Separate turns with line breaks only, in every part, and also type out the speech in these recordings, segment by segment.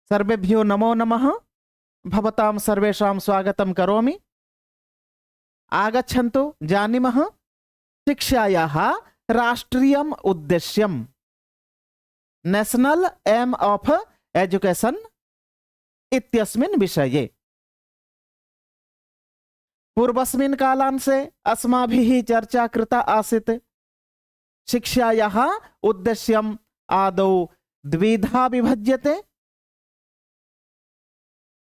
सर्वेभ्यो नमो नमः। भवतां सर्वेषां स्वागतं करोमि। आगच्छन्तु जानीमः शिक्षायाः राष्ट्रियम् उद्देश्यम्, नेशनल एम ऑफ एजुकेशन इत्यस्मिन् विषये। पूर्वस्मिन् कालांशे अस्माभिः चर्चा कृता आसीत्। शिक्षायाः उद्देश्यम् आदौ द्विधा विभज्यते।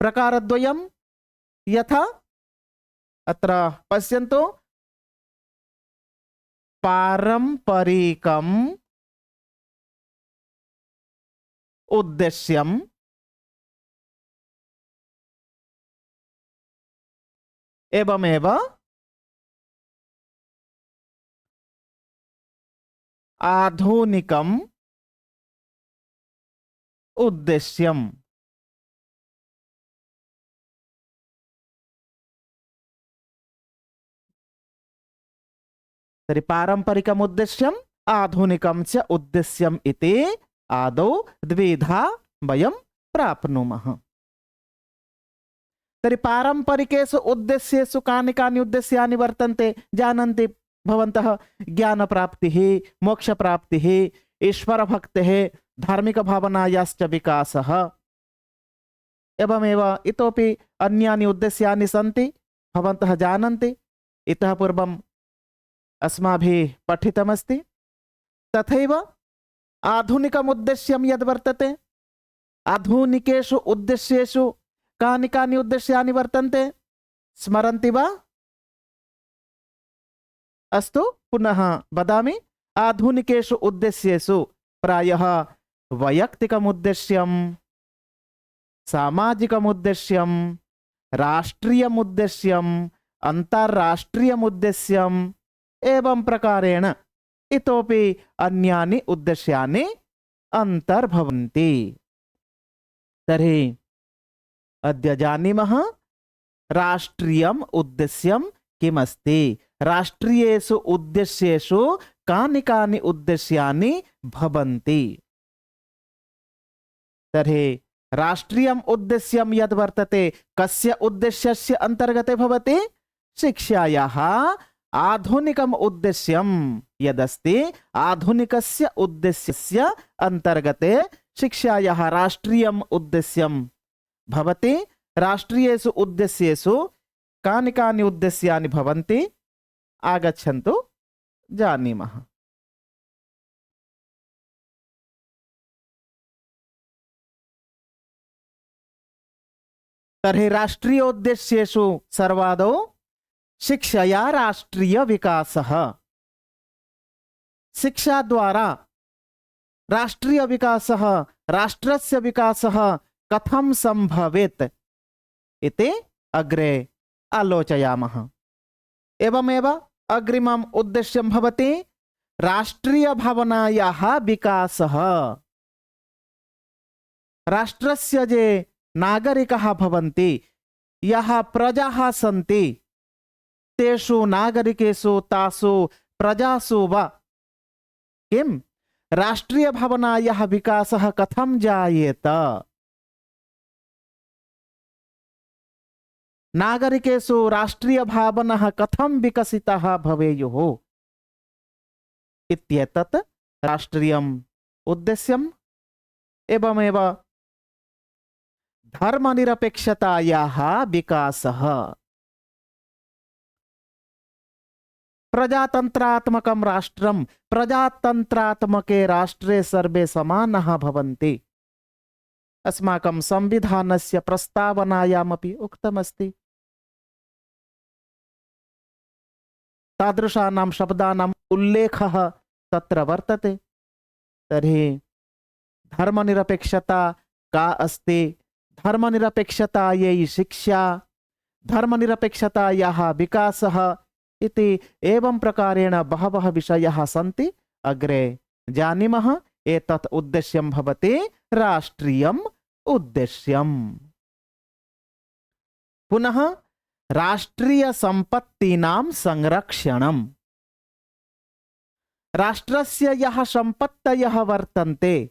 प्रकारद्वयं, यथा अत्र पश्यन्तु, पारंपरिकम् उद्देश्यम् एवमेव आधुनिकम् उद्देश्यम्। तर्हि पारंपरिकम् उद्देश्यम् आधुनिकं च उद्देश्यम् इति आदौ द्विधा वयं प्राप्नुमः। तर्हि पारंपरिकेषु उद्देश्येषु कानि कानि उद्देश्यानि वर्तन्ते जानन्ति भवन्तः। ज्ञानप्राप्तिः, मोक्षप्राप्तिः, ईश्वरभक्तेः, धार्मिकभावनायाश्च विकासः। एवमेव इतोपि अन्यानि उद्देश्यानि सन्ति, भवन्तः जानन्ति। इतः पूर्वम् अस्माभिः पठितमस्ति। तथैव आधुनिकम् उद्देश्यं यद् वर्तते, आधुनिकेषु उद्देश्येषु कानि कानि उद्देश्यानि वर्तन्ते, स्मरन्ति वा? अस्तु, पुनः वदामि। आधुनिकेषु उद्देश्येषु प्रायः वैयक्तिकम् उद्देश्यं, सामाजिकम् उद्देश्यं, राष्ट्रियम् उद्देश्यं, अन्ताराष्ट्रियम् उद्देश्यम् एवं प्रकारेण इतोपि अन्यानि उद्देश्यानि अन्तर्भवन्ति। तर्हि अद्य जानीमः राष्ट्रियम् उद्देश्यं किमस्ति, राष्ट्रियेषु उद्देश्येषु कानि कानि उद्देश्यानि भवन्ति। तर्हि राष्ट्रियम् उद्देश्यं यद् वर्तते, कस्य उद्देश्यस्य अन्तर्गते भवति? शिक्षायाः आधुनिकम् उद्देश्यं यदस्ति, आधुनिकस्य उद्देश्यस्य अन्तर्गते शिक्षायाः राष्ट्रियम् उद्देश्यं भवति। राष्ट्रियेषु उद्देश्येषु कानि कानि उद्देश्यानि भवन्ति, आगच्छन्तु जानीमः। तर्हि राष्ट्रियोद्देश्येषु सर्वादौ शिक्षया राष्ट्रिय विकासः। शिक्षा द्वारा राष्ट्रिय विकासः, राष्ट्रस्य विकासः कथं संभवेत् इति अग्रे आलोचयामः। एवमेव अग्रिमम् उद्देश्यं भवति राष्ट्रिय भावनायाः विकासः। राष्ट्रस्य ये नागरिकाः भवन्ति, याः प्रजाः सन्ति, तेषु नागरिकेषु, तासु प्रजासु वा किं राष्ट्रिय भावनायाः विकासः कथं जायेत? नागरिकेषु राष्ट्रिय भावनाः कथं विकसिताः भवेयुः इत्येतत् राष्ट्रियम् उद्देश्यम्। एवमेव धर्मनिरपेक्षतायाः विकासः। प्रजातन्त्रात्मकं राष्ट्रं, प्रजातन्त्रात्मके राष्ट्रे सर्वे समानाः भवन्ति। अस्माकं संविधानस्य प्रस्तावनायामपि उक्तमस्ति। तादृशानां शब्दानाम् उल्लेखः तत्र वर्तते। तर्हि धर्मनिरपेक्षता का अस्ति? धर्मनिरपेक्षतायै शिक्षा, धर्मनिरपेक्षतायाः विकासः इति एवं प्रकारेण बहवः विषयाः सन्ति। अग्रे जानीमः। एतत् उद्देश्यं भवति राष्ट्रियम् उद्देश्यम्। पुनः राष्ट्रिय सम्पत्तीनां संरक्षणम्। राष्ट्रस्य यः सम्पत्तयः वर्तन्ते,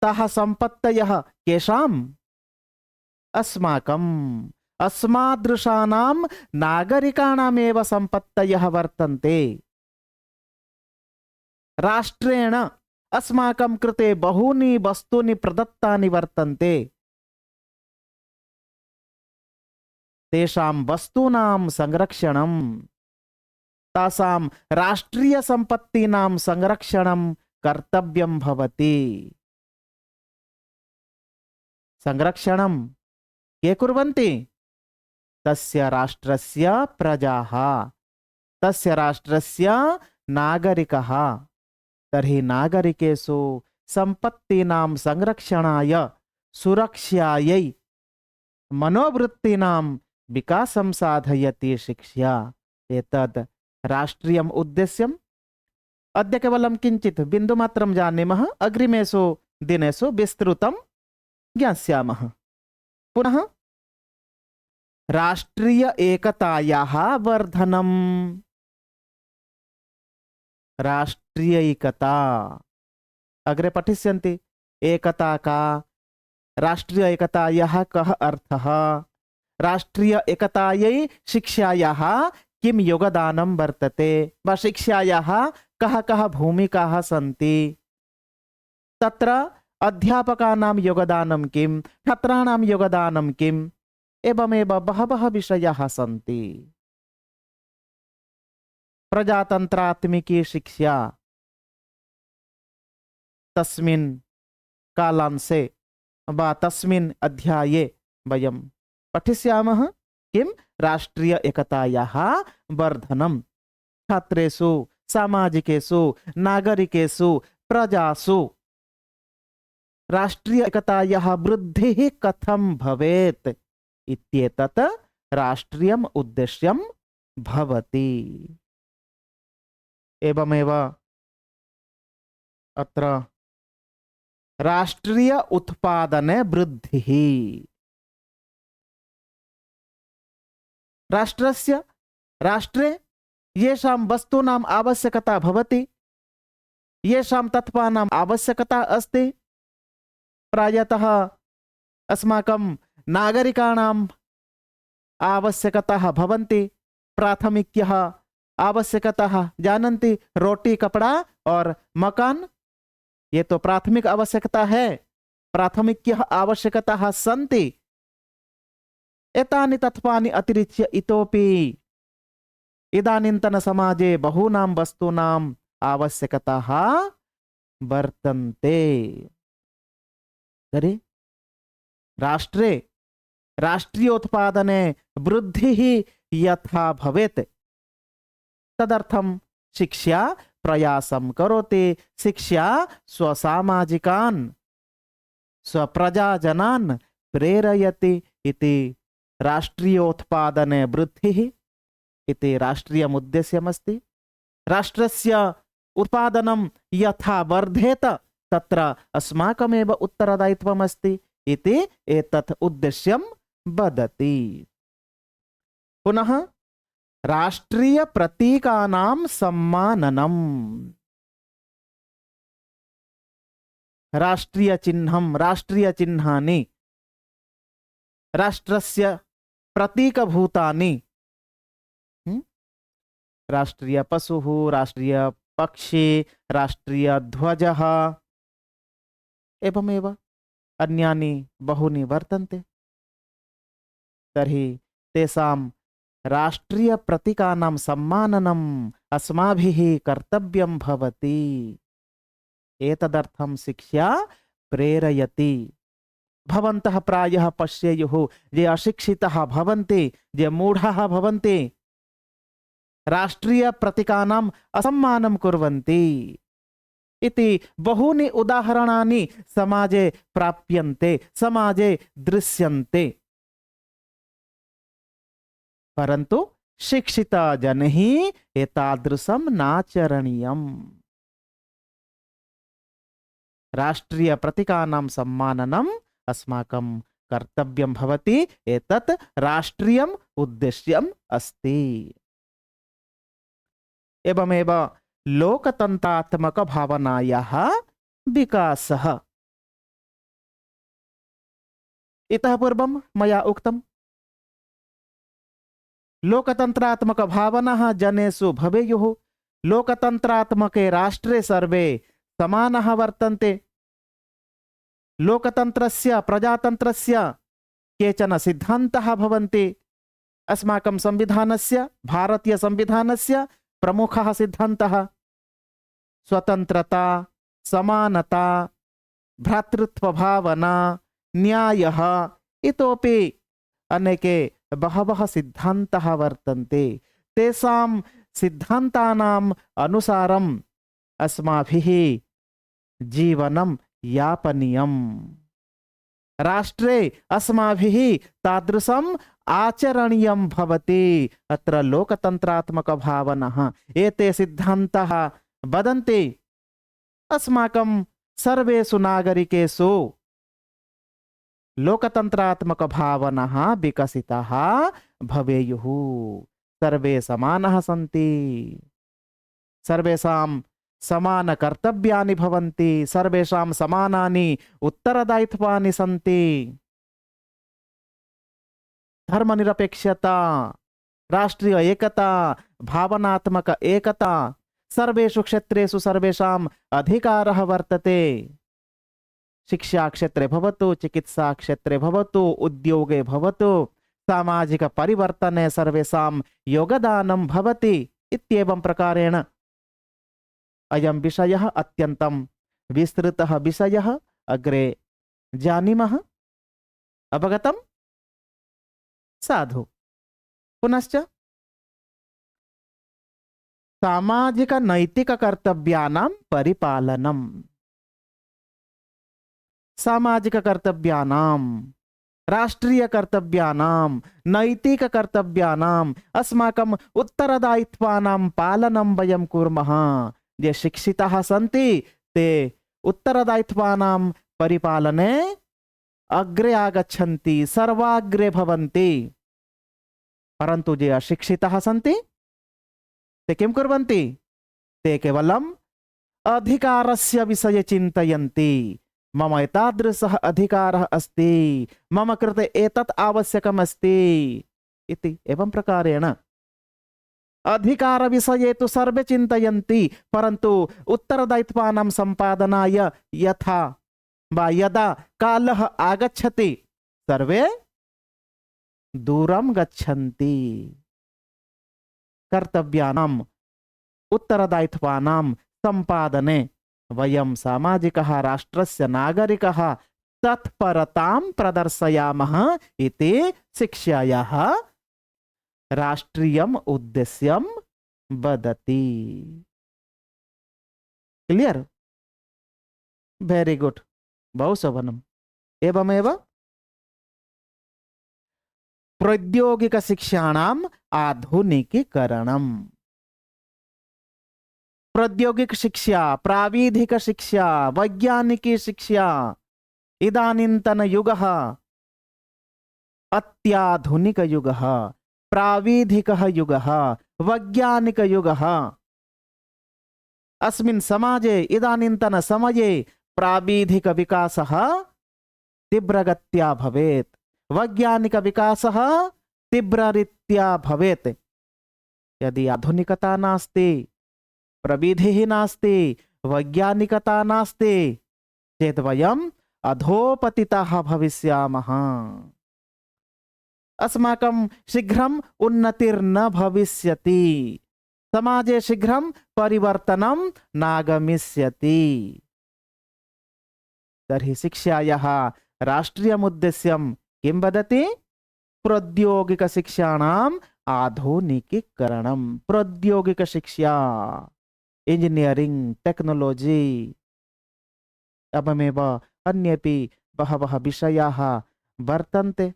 ताः सम्पत्तयः केषाम्? अस्माकम्। अस्मादृशानां नागरिकाणामेव सम्पत्तयः वर्तन्ते। राष्ट्रेण अस्माकं कृते बहूनि वस्तूनि प्रदत्तानि वर्तन्ते। तेषां वस्तूनां संरक्षणं, तासां राष्ट्रियसम्पत्तीनां संरक्षणं कर्तव्यं भवति। संरक्षणं के कुर्वन्ति? तस्य राष्ट्रस्य प्रजाः, तस्य राष्ट्रस्य नागरिकः। तर्हि नागरिकेषु सम्पत्तीनां संरक्षणाय, सुरक्षायै, मनोवृत्तीनां विकासं साधयति शिक्षा। एतद् राष्ट्रियम् उद्देश्यम्। अद्य केवलं किञ्चित् बिन्दुमात्रं जानीमः, अग्रिमेषु दिनेषु विस्तृतं ज्ञास्यामः। पुनः राष्ट्रिय एकतायाः वर्धनम्। राष्ट्रिय एकता अग्रे पठिष्यन्ति। एकता का, राष्ट्रिय एकतायाः कः अर्थः, राष्ट्रिय एकतायै शिक्षायाः किं योगदानं वर्तते, वा शिक्षायाः कः कः भूमिकाः सन्ति, तत्र अध्यापकानां योगदानं किं, छात्राणां योगदानं किम्, एवमेव बहवः विषयाः सन्ति। प्रजातन्त्रात्मिकी शिक्षा, तस्मिन् कालांशे वा तस्मिन् अध्याये वयं पठिष्यामः किं राष्ट्रिय एकतायाः वर्धनं। छात्रेषु, सामाजिकेषु, नागरिकेषु, प्रजासु राष्ट्रिय एकतायाः वृद्धिः कथं भवेत् इत्येतत् राष्ट्रियम् उद्देश्यं भवति। एवमेव अत्र राष्ट्रिय उत्पादने वृद्धिः। राष्ट्रे येषां वस्तूनाम् आवश्यकता भवति, येषां तत्त्वानाम् आवश्यकता अस्ति, प्रायतः अस्माकं नागरिकाणाम् आवश्यकताः भवन्ति। प्राथमिक्यः आवश्यकताः जानन्ति, रोटी, कपड़ा और मकान। ये तो प्राथमिक आवश्यकता है, प्राथमिक्यः आवश्यकताः सन्ति। एतानि तत्त्वानि अतिरिच्य इतोपि इदानीन्तन समाजे बहूनां वस्तूनाम् आवश्यकताः वर्तन्ते। तर्हि राष्ट्रे राष्ट्रियोत्पादने वृद्धिः यथा भवेत् तदर्थं शिक्षा प्रयासं करोति। शिक्षा स्वसामाजिकान्, स्वप्रजाजनान् प्रेरयति इति राष्ट्रियोत्पादने वृद्धिः इति राष्ट्रियमुद्देश्यमस्ति। राष्ट्रस्य उत्पादनं यथा वर्धेत तत्र अस्माकमेव उत्तरदायित्वमस्ति इति एतत् उद्देश्यं वदति। पुनः राष्ट्रिय प्रतीकानां सम्माननम्। राष्ट्रिय चिह्नं, राष्ट्रिय चिह्नानि राष्ट्रस्य प्रतीकभूतानि। राष्ट्रिय पशुः, राष्ट्रिय पक्षी, राष्ट्रिय ध्वजः, एवमेव अन्यानि बहूनि वर्तन्ते। तर्हि तेषां राष्ट्रिय प्रतीकानां सम्माननम् अस्माभिः कर्तव्यं भवति। एतदर्थं शिक्षा प्रेरयति। भवन्तः प्रायः पश्येयुः, ये अशिक्षिताः भवन्ति, ये मूढाः भवन्ति, राष्ट्रिय प्रतीकानाम् असम्मानं कुर्वन्ति इति बहूनि उदाहरणानि समाजे प्राप्यन्ते, समाजे दृश्यन्ते। परन्तु शिक्षितजनैः एतादृशं नाचरणीयम्। राष्ट्रिय प्रतीकानां सम्माननम् अस्माकं कर्तव्यं भवति। एतत् राष्ट्रियम् उद्देश्यम् अस्ति। एवमेव लोकतन्त्रात्मक भावनायाः विकासः। इतः पूर्वं मया उक्तम् लोकतन्त्रात्मक भावनाः जनेषु भवेयुः। लोकतन्त्रात्मके राष्ट्रे सर्वे समानाः वर्तन्ते। लोकतन्त्रस्य प्रजातन्त्रस्य केचन सिद्धान्ताः भवन्ति। अस्माकं संविधानस्य भारतीय संविधानस्य प्रमुखः सिद्धान्तः स्वतन्त्रता, समानता, भ्रातृत्वभावना, न्यायः, इतोपि अनेके बहवः सिद्धान्ताः वर्तन्ते। तेषां सिद्धान्तानाम् अनुसारम् अस्माभिः जीवनं यापनीयम्। राष्ट्रे अस्माभिः तादृशम् आचरणीयं भवति। अत्र लोकतन्त्रात्मकभावनः एते सिद्धान्ताः वदन्ति अस्माकं सर्वेषु नागरिकेषु लोकतन्त्रात्मकभावनाः विकसिताः भवेयुः। सर्वे समानाः सन्ति, सर्वेषां समानकर्तव्यानि भवन्ति, सर्वेषां समानानि उत्तरदायित्वानि सन्ति। धर्मनिरपेक्षता, राष्ट्रीय एकता, भावनात्मक एकता, सर्वेषु क्षेत्रेषु सर्वेषाम् अधिकारः वर्तते। शिक्षा क्षेत्रे भवतु, चिकित्सा क्षेत्रे भवतु, उद्योगे भवतु, सामाजिक परिवर्तने सर्वेषां योगदानं भवति। इत्येवं प्रकारेण अयं विषयः अत्यन्तं विस्तृतः विषयः। अग्रे जानीमः। अवगतं? साधु। पुनश्च सामाजिक नैतिक कर्तव्यानां परिपालनम्। सामाजिक कर्तव्यानां, राष्ट्रीय कर्तव्यानां, नैतिक कर्तव्यानां, अस्माकम् उत्तरदायित्वानां पालनं वयं कुर्मः। ये शिक्षिताः सन्ति ते उत्तरदायित्वानां परिपालने अग्रे आगच्छन्ति, सर्वाग्रे भवन्ति। परन्तु ये अशिक्षिताः सन्ति ते किं कुर्वन्ति? ते केवलम् अधिकारस्य विषये चिन्तयन्ति। मम एतादृशः अधिकारः अस्ति, मम कृते एतत् आवश्यकम् अस्ति इति। एवं प्रकारेण अधिकारविषये तु सर्वे चिन्तयन्ति, परन्तु उत्तरदायित्वानां सम्पादनाय यथा वा यदा कालः आगच्छति सर्वे दूरं गच्छन्ति। कर्तव्यानाम्, उत्तरदायित्वानां सम्पादने वयं सामाजिकः राष्ट्रस्य नागरिकः तत्परतां प्रदर्शयामः इति शिक्षायाः राष्ट्रियम् उद्देश्यं वदति। क्लियर? वेरी गुड, बहु शोभनम्। एवमेव प्रौद्योगिक शिक्षाणाम् आधुनिकीकरणम्। प्रौद्योगिक शिक्षा, प्राविधिक शिक्षा, वैज्ञानिकी शिक्षा, इदानीन्तन युगः अत्याधुनिक युगः, प्राविधिकः युगः, वैज्ञानिक युगः। अस्मिन् समाजे इदानीन्तन समये प्राविधिक विकासः तीव्रगत्या भवेत्, वैज्ञानिक विकासः तीव्ररीत्या भवेत्। यदि आधुनिकता नास्ति, प्रविधिः नास्ति, वैज्ञानिकता नास्ति चेत् वयम् अधोपतिताः भविष्यामः। अस्माकं शीघ्रम् उन्नतिर्न भविष्यति, समाजे शीघ्रं परिवर्तनं नागमिष्यति। तर्हि शिक्षायाः राष्ट्रियमुद्देश्यं किं वदति? प्रौद्योगिक शिक्षाणाम् आधुनिकीकरणं। प्रौद्योगिक शिक्षा, इंजीनियरिंग, टेक्नोलॉजी, एवमेव अन्येपि बहवः विषयाः वर्तन्ते।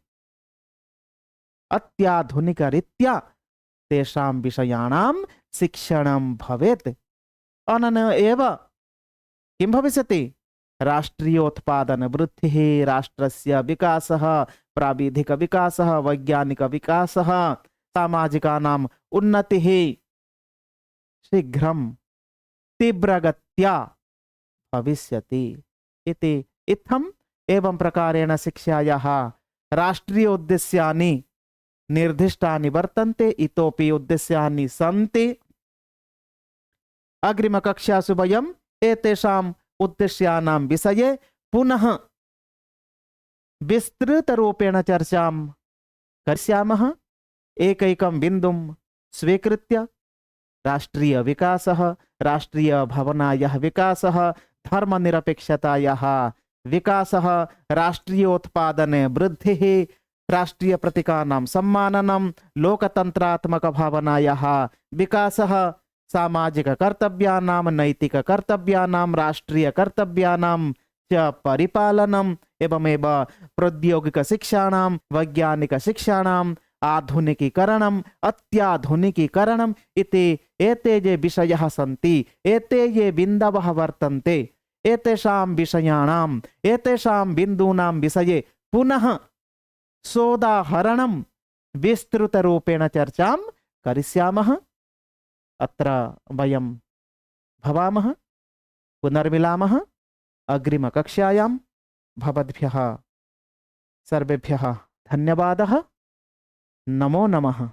अत्याधुनिकरीत्या तेषां विषयाणां शिक्षणं भवेत्। अनेन एव किं भविष्यति? राष्ट्रियोत्पादन वृद्धिः, राष्ट्रस्य विकासः, प्राविधिक विकासः, वैज्ञानिक विकासः, सामाजिकानाम् उन्नतिः शीघ्रं तीव्रगत्या भविष्यति इति। इत्थम् एवं प्रकारेण शिक्षायाः राष्ट्रीय उद्देश्यानि निर्दिष्टानि वर्तन्ते, इतोपि उद्देश्यानि सन्ति। अग्रिमकक्षासु वयम् एतेषाम् उद्देश्यानां विषये पुनः विस्तृतरूपेण चर्चां करिष्यामः। एकैकं बिन्दुं स्वीकृत्य राष्ट्रीय विकासः, राष्ट्रीय भावनायाः विकासः, धर्मनिरपेक्षतायाः विकासः, राष्ट्रीयोत्पादने वृद्धिः, राष्ट्रीय प्रतीकानां सम्माननं, लोकतन्त्रात्मकभावनायाः विकासः, सामाजिककर्तव्यानां, नैतिककर्तव्यानां, राष्ट्रीयकर्तव्यानां च परिपालनम्, एवमेव प्रौद्योगिकशिक्षाणां, वैज्ञानिकशिक्षाणाम् आधुनिकीकरणम्, अत्याधुनिकीकरणम् इति एते ये विषयाः सन्ति, एते ये बिन्दवः वर्तन्ते, एतेषां विषयाणाम्, एतेषां बिन्दूनां विषये पुनः सोदाहरणं विस्तृतरूपेण चर्चां करिष्यामः। अत्र वयं भवामः, पुनर्मिलामः अग्रिमकक्षायां। भवद्भ्यः सर्वेभ्यः धन्यवादः। नमो नमः।